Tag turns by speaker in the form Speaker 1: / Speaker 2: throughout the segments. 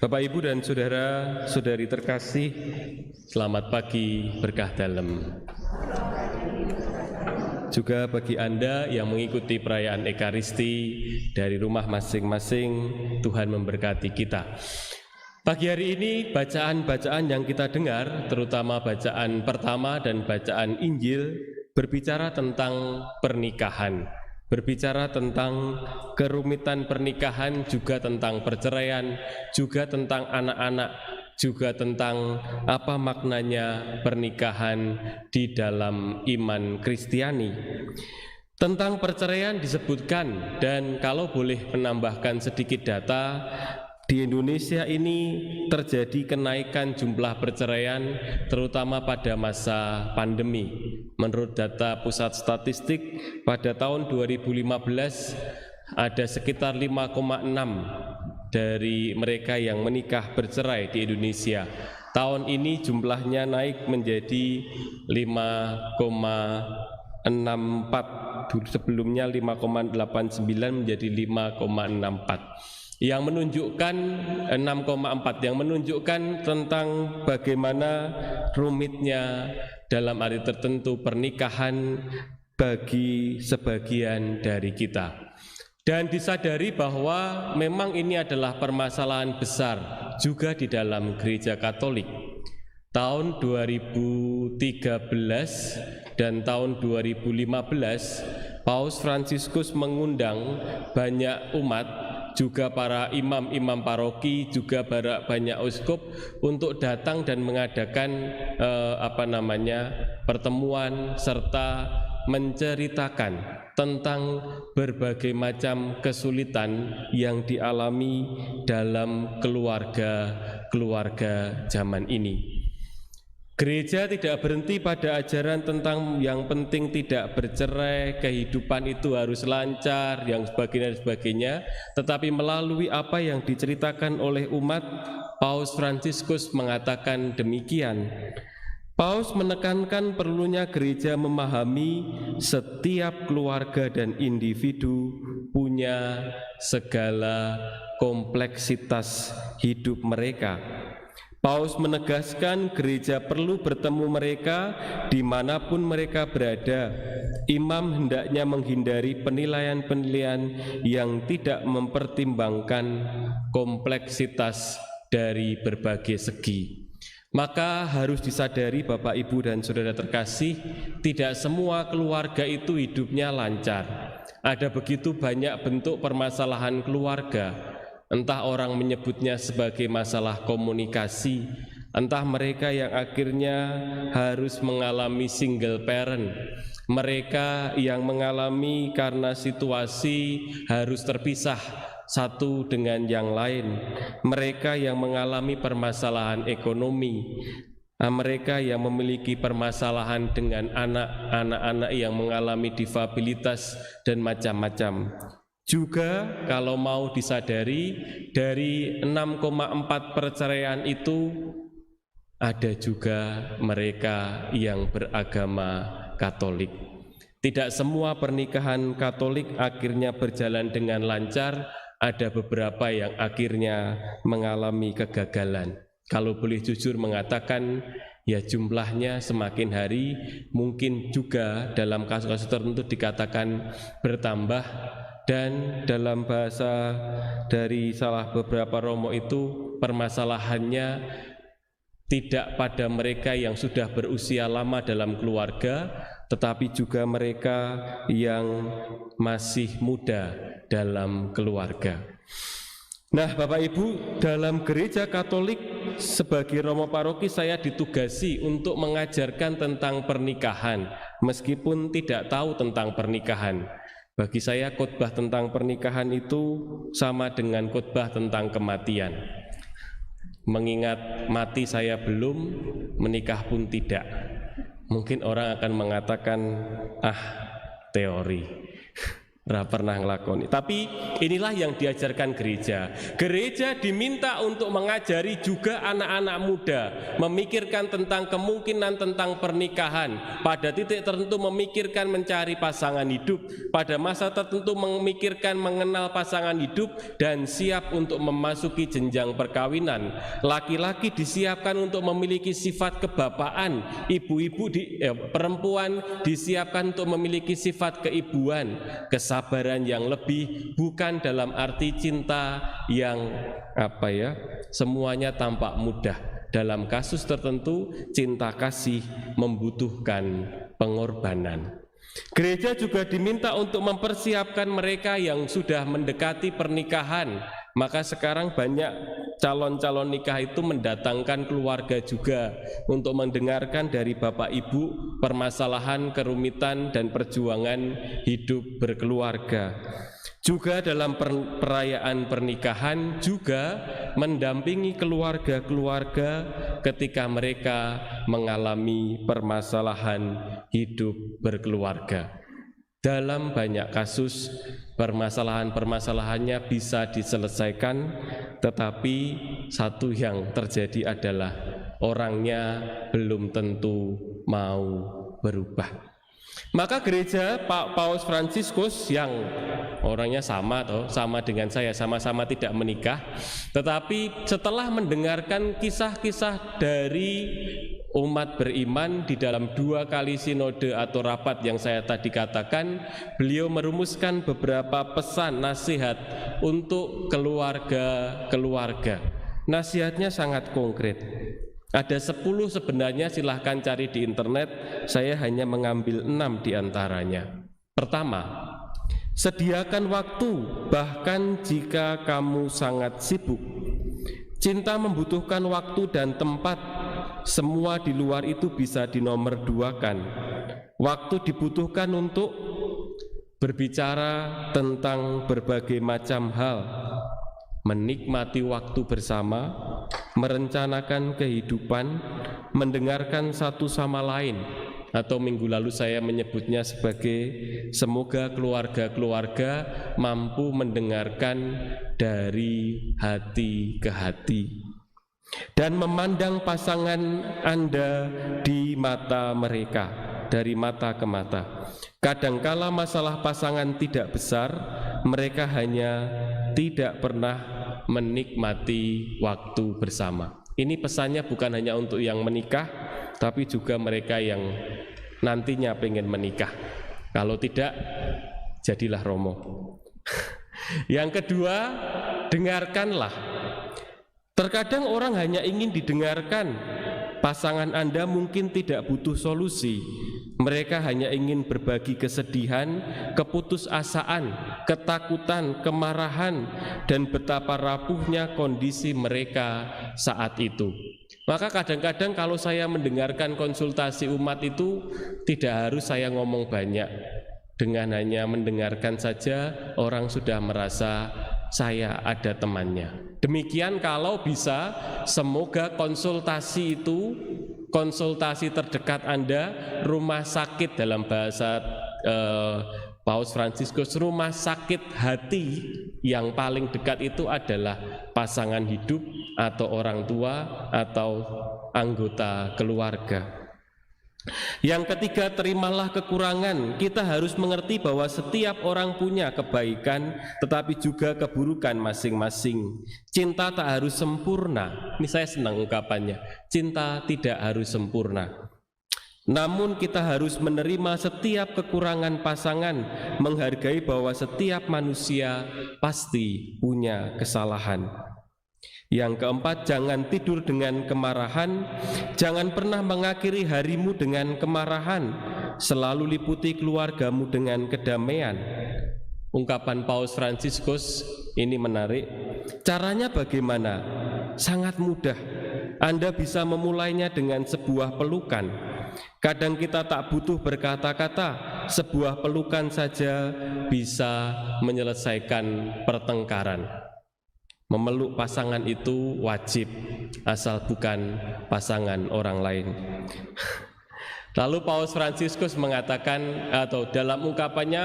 Speaker 1: Bapak, Ibu, dan saudara-saudari terkasih, selamat pagi berkah dalam. Juga bagi Anda yang mengikuti perayaan Ekaristi dari rumah masing-masing, Tuhan memberkati kita. Pagi hari ini bacaan-bacaan yang kita dengar, terutama bacaan pertama dan bacaan Injil, berbicara tentang pernikahan, berbicara tentang kerumitan pernikahan, juga tentang perceraian, juga tentang anak-anak, juga tentang apa maknanya pernikahan di dalam iman Kristiani. Tentang perceraian disebutkan, dan kalau boleh menambahkan sedikit data, di Indonesia ini terjadi kenaikan jumlah perceraian terutama pada masa pandemi. Menurut data Pusat Statistik, pada tahun 2015 ada sekitar 5,6 dari mereka yang menikah bercerai di Indonesia. Tahun ini jumlahnya naik menjadi 5,64. Sebelumnya 5,89 menjadi 5,64. Yang menunjukkan 6,4, yang menunjukkan tentang bagaimana rumitnya dalam arti tertentu pernikahan bagi sebagian dari kita. Dan disadari bahwa memang ini adalah permasalahan besar juga di dalam Gereja Katolik. Tahun 2013 dan tahun 2015, Paus Fransiskus mengundang banyak umat, juga para imam-imam paroki, juga banyak uskup untuk datang dan mengadakan pertemuan serta menceritakan tentang berbagai macam kesulitan yang dialami dalam keluarga zaman ini. Gereja tidak berhenti pada ajaran tentang yang penting tidak bercerai, kehidupan itu harus lancar, yang sebagainya, tetapi melalui apa yang diceritakan oleh umat, Paus Fransiskus mengatakan demikian. Paus menekankan perlunya gereja memahami setiap keluarga dan individu punya segala kompleksitas hidup mereka. Paus menegaskan gereja perlu bertemu mereka dimanapun mereka berada. Imam hendaknya menghindari penilaian-penilaian yang tidak mempertimbangkan kompleksitas dari berbagai segi. Maka harus disadari Bapak, Ibu, dan saudara terkasih, tidak semua keluarga itu hidupnya lancar. Ada begitu banyak bentuk permasalahan keluarga. Entah orang menyebutnya sebagai masalah komunikasi, entah mereka yang akhirnya harus mengalami single parent, mereka yang mengalami karena situasi harus terpisah satu dengan yang lain, mereka yang mengalami permasalahan ekonomi, mereka yang memiliki permasalahan dengan anak-anak yang mengalami difabilitas dan macam-macam. Juga kalau mau disadari, dari 6,4 perceraian itu ada juga mereka yang beragama Katolik. Tidak semua pernikahan Katolik akhirnya berjalan dengan lancar, ada beberapa yang akhirnya mengalami kegagalan. Kalau boleh jujur mengatakan, ya jumlahnya semakin hari mungkin juga dalam kasus-kasus tertentu dikatakan bertambah. Dan dalam bahasa dari salah beberapa romo itu, permasalahannya tidak pada mereka yang sudah berusia lama dalam keluarga, tetapi juga mereka yang masih muda dalam keluarga. Nah, Bapak Ibu, dalam Gereja Katolik sebagai romo paroki saya ditugasi untuk mengajarkan tentang pernikahan, meskipun tidak tahu tentang pernikahan. Bagi saya khotbah tentang pernikahan itu sama dengan khotbah tentang kematian. Mengingat mati saya belum, menikah pun tidak. Mungkin orang akan mengatakan, teori. pernah ngelakoni. Tapi inilah yang diajarkan gereja. Gereja diminta untuk mengajari juga anak-anak muda memikirkan tentang kemungkinan tentang pernikahan, pada titik tertentu memikirkan mencari pasangan hidup, pada masa tertentu memikirkan mengenal pasangan hidup dan siap untuk memasuki jenjang perkawinan. Laki-laki disiapkan untuk memiliki sifat kebapaan, ibu-ibu perempuan disiapkan untuk memiliki sifat keibuan, kesabaran yang lebih, bukan dalam arti cinta yang semuanya tampak mudah. Dalam kasus tertentu cinta kasih membutuhkan pengorbanan. Gereja juga diminta untuk mempersiapkan mereka yang sudah mendekati pernikahan. Maka sekarang banyak calon-calon nikah itu mendatangkan keluarga juga untuk mendengarkan dari bapak ibu permasalahan, kerumitan, dan perjuangan hidup berkeluarga. Juga dalam perayaan pernikahan juga mendampingi keluarga-keluarga ketika mereka mengalami permasalahan hidup berkeluarga. Dalam banyak kasus permasalahan-permasalahannya bisa diselesaikan, tetapi satu yang terjadi adalah orangnya belum tentu mau berubah. Maka gereja Paus Fransiskus yang orangnya sama dengan saya, sama-sama tidak menikah, tetapi setelah mendengarkan kisah-kisah dari umat beriman di dalam 2 kali sinode atau rapat yang saya tadi katakan, beliau merumuskan beberapa pesan nasihat untuk keluarga-keluarga. Nasihatnya sangat konkret. Ada 10 sebenarnya, silahkan cari di internet, saya hanya mengambil 6 diantaranya. Pertama, sediakan waktu bahkan jika kamu sangat sibuk. Cinta membutuhkan waktu dan tempat, semua di luar itu bisa dinomorduakan. Waktu dibutuhkan untuk berbicara tentang berbagai macam hal, menikmati waktu bersama, merencanakan kehidupan, mendengarkan satu sama lain, atau minggu lalu saya menyebutnya sebagai semoga keluarga-keluarga mampu mendengarkan dari hati ke hati dan memandang pasangan Anda di mata mereka, dari mata ke mata. Kadangkala masalah pasangan tidak besar, mereka hanya tidak pernah menikmati waktu bersama. Ini pesannya bukan hanya untuk yang menikah, tapi juga mereka yang nantinya pengen menikah. Kalau tidak, jadilah romo. Yang kedua, dengarkanlah. Terkadang orang hanya ingin didengarkan. Pasangan Anda mungkin tidak butuh solusi. Mereka hanya ingin berbagi kesedihan, keputusasaan, ketakutan, kemarahan, dan betapa rapuhnya kondisi mereka saat itu. Maka kadang-kadang kalau saya mendengarkan konsultasi umat itu tidak harus saya ngomong banyak. Dengan hanya mendengarkan saja orang sudah merasa saya ada temannya. Demikian kalau bisa, semoga konsultasi itu, konsultasi terdekat Anda, rumah sakit dalam bahasa Paus Fransiskus, rumah sakit hati yang paling dekat itu adalah pasangan hidup atau orang tua atau anggota keluarga. Yang ketiga, terimalah kekurangan. Kita harus mengerti bahwa setiap orang punya kebaikan tetapi juga keburukan masing-masing. Cinta tak harus sempurna. Ini saya senang ungkapannya. Cinta tidak harus sempurna. Namun kita harus menerima setiap kekurangan pasangan, menghargai bahwa setiap manusia pasti punya kesalahan. Yang keempat, jangan tidur dengan kemarahan. Jangan pernah mengakhiri harimu dengan kemarahan. Selalu liputi keluargamu dengan kedamaian. Ungkapan Paus Fransiskus ini menarik. Caranya bagaimana? Sangat mudah. Anda bisa memulainya dengan sebuah pelukan. Kadang kita tak butuh berkata-kata, sebuah pelukan saja bisa menyelesaikan pertengkaran. Memeluk pasangan itu wajib, asal bukan pasangan orang lain. Lalu Paus Fransiskus mengatakan, atau dalam ungkapannya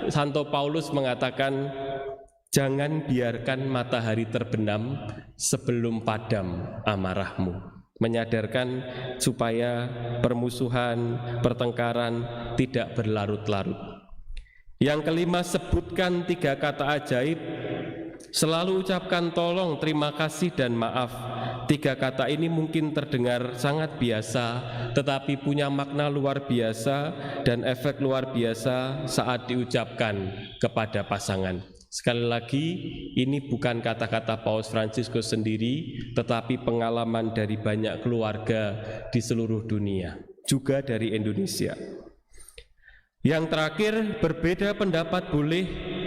Speaker 1: Santo Paulus mengatakan, jangan biarkan matahari terbenam sebelum padam amarahmu. Menyadarkan supaya permusuhan, pertengkaran tidak berlarut-larut. Yang kelima, sebutkan 3 kata ajaib. Selalu ucapkan tolong, terima kasih, dan maaf. 3 kata ini mungkin terdengar sangat biasa, tetapi punya makna luar biasa dan efek luar biasa saat diucapkan kepada pasangan. Sekali lagi, ini bukan kata-kata Paus Fransiskus sendiri, tetapi pengalaman dari banyak keluarga di seluruh dunia, juga dari Indonesia. Yang terakhir, berbeda pendapat boleh,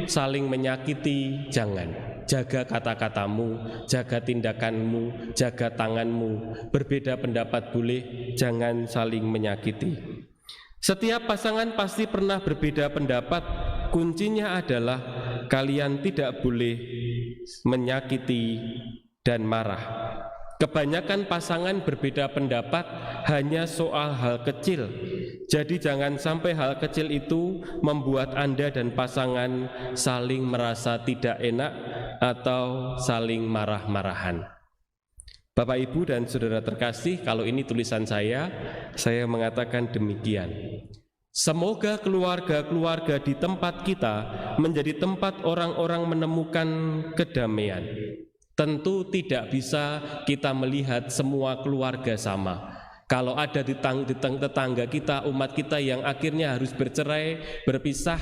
Speaker 1: saling menyakiti jangan. Jaga kata-katamu, jaga tindakanmu, jaga tanganmu. Berbeda pendapat boleh, jangan saling menyakiti. Setiap pasangan pasti pernah berbeda pendapat. Kuncinya adalah kalian tidak boleh menyakiti dan marah. Kebanyakan pasangan berbeda pendapat hanya soal hal kecil. Jadi jangan sampai hal kecil itu membuat Anda dan pasangan saling merasa tidak enak atau saling marah-marahan. Bapak, Ibu, dan saudara terkasih, kalau ini tulisan saya mengatakan demikian. Semoga keluarga-keluarga di tempat kita menjadi tempat orang-orang menemukan kedamaian. Tentu tidak bisa kita melihat semua keluarga sama. Kalau ada di tetangga kita, umat kita yang akhirnya harus bercerai, berpisah,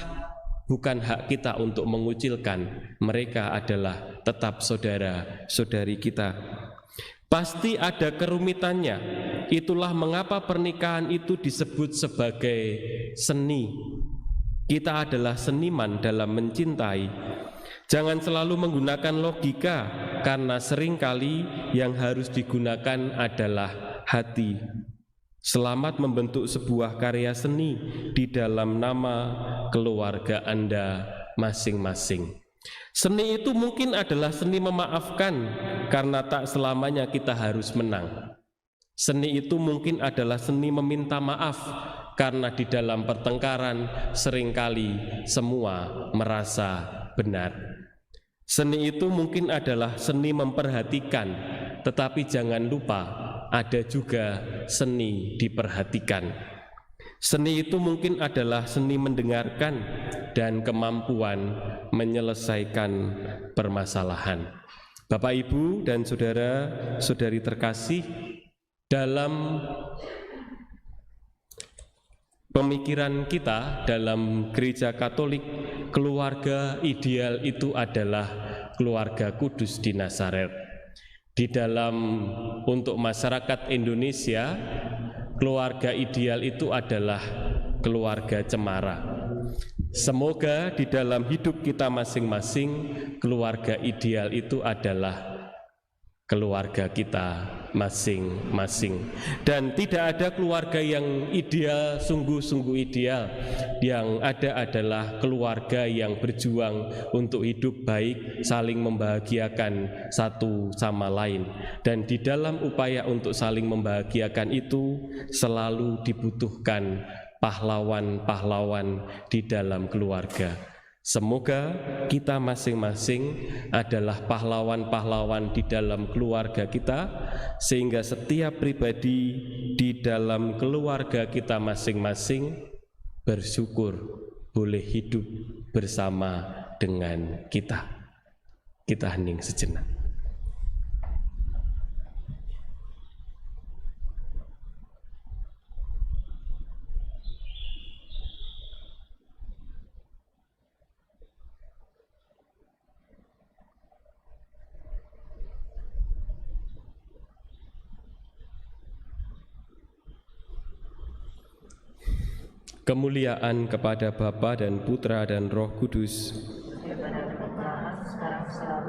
Speaker 1: bukan hak kita untuk mengucilkan. Mereka adalah tetap saudara-saudari kita. Pasti ada kerumitannya. Itulah mengapa pernikahan itu disebut sebagai seni. Kita adalah seniman dalam mencintai. Jangan selalu menggunakan logika, karena seringkali yang harus digunakan adalah hati. Selamat membentuk sebuah karya seni di dalam nama keluarga Anda masing-masing. Seni itu mungkin adalah seni memaafkan, karena tak selamanya kita harus menang. Seni itu mungkin adalah seni meminta maaf, karena di dalam pertengkaran seringkali semua merasa benar. Seni itu mungkin adalah seni memperhatikan, tetapi jangan lupa ada juga seni diperhatikan. Seni itu mungkin adalah seni mendengarkan dan kemampuan menyelesaikan permasalahan. Bapak, Ibu, dan saudara-saudari terkasih, dalam pemikiran kita dalam Gereja Katolik, keluarga ideal itu adalah keluarga kudus di Nazaret. Di dalam untuk masyarakat Indonesia, keluarga ideal itu adalah keluarga cemara. Semoga di dalam hidup kita masing-masing, keluarga ideal itu adalah keluarga kita masing-masing. Dan tidak ada keluarga yang ideal, sungguh-sungguh ideal. Yang ada adalah keluarga yang berjuang untuk hidup baik, saling membahagiakan satu sama lain. Dan di dalam upaya untuk saling membahagiakan itu selalu dibutuhkan pahlawan-pahlawan di dalam keluarga. Semoga kita masing-masing adalah pahlawan-pahlawan di dalam keluarga kita, sehingga setiap pribadi di dalam keluarga kita masing-masing bersyukur boleh hidup bersama dengan kita. Kita hening sejenak. Kemuliaan kepada Bapa dan Putra dan Roh Kudus.
Speaker 2: Sekarang sekarang